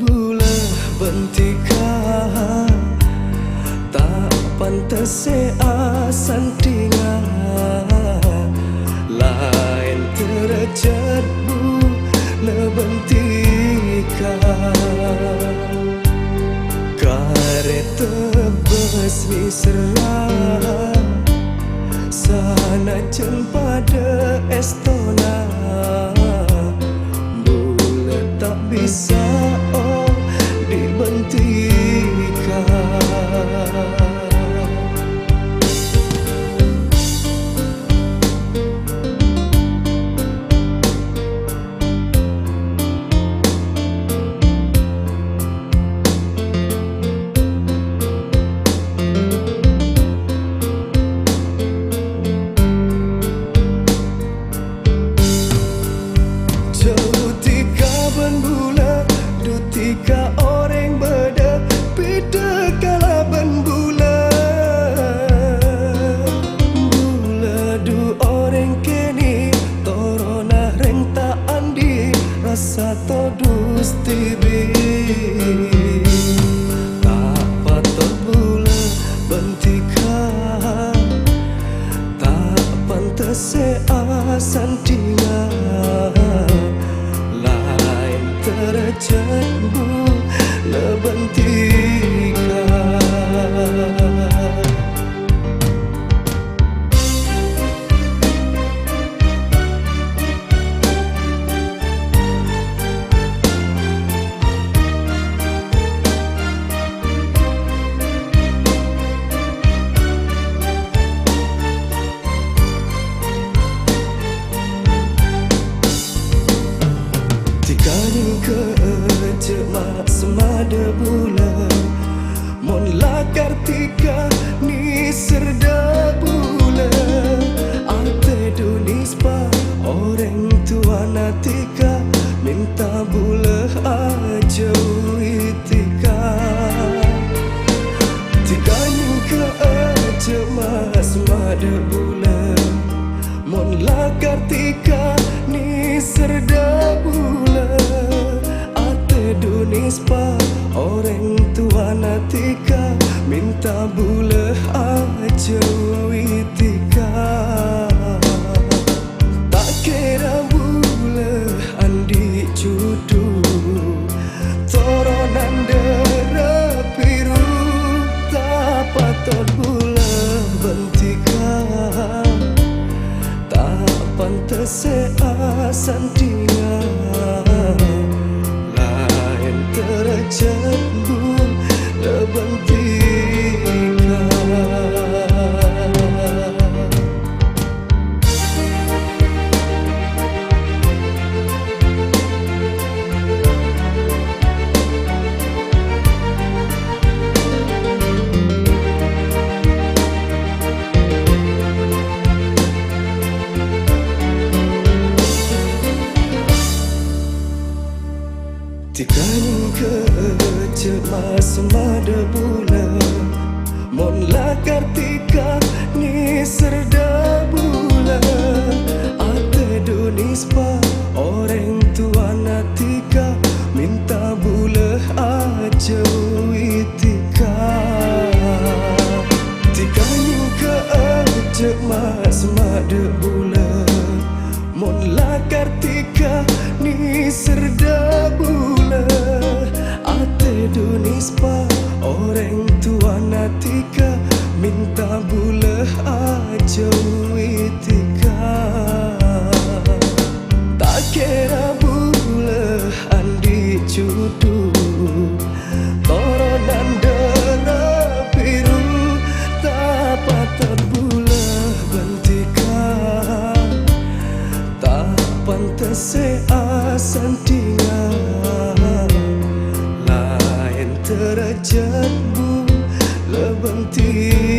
bula bentika tak pantas asan tinggal lain terjat bula bentika kareta besmi serah sana jen pada estona bula tak bisa dibentikan. Dutika orang beda beda kala ben bula bula du orang kini torona reng tak andi rasa todus tibi tak patut bula bentika tak pantas asan tinggal terjat bula bentika. Tikaning ke cemak semada bula mon lakar tika ni serda bula ate dunispa orang tua natika minta bula aja itika tikaning ke cemak semada bula mon lakar tika ni serda bula Dunispa orang tua natika minta bula aja itika tak kira bula andi cudu toronan dera biru tak patut bula bentika tak pantas asan tinggal terjat bula bentika. Tikaning ke cemas semada bula mon lakar tika ni serda bula ate dunispa orang tua natika minta bula aja itika tikaning ke cemas semada bula mon lakar tika ni serda bula ate dunispa orang tua natika minta bula aja itika tak kira bula andi cudu toronan dera biru tak patut bula bentika tak pantas asan tinggal lain terjat bula bentika.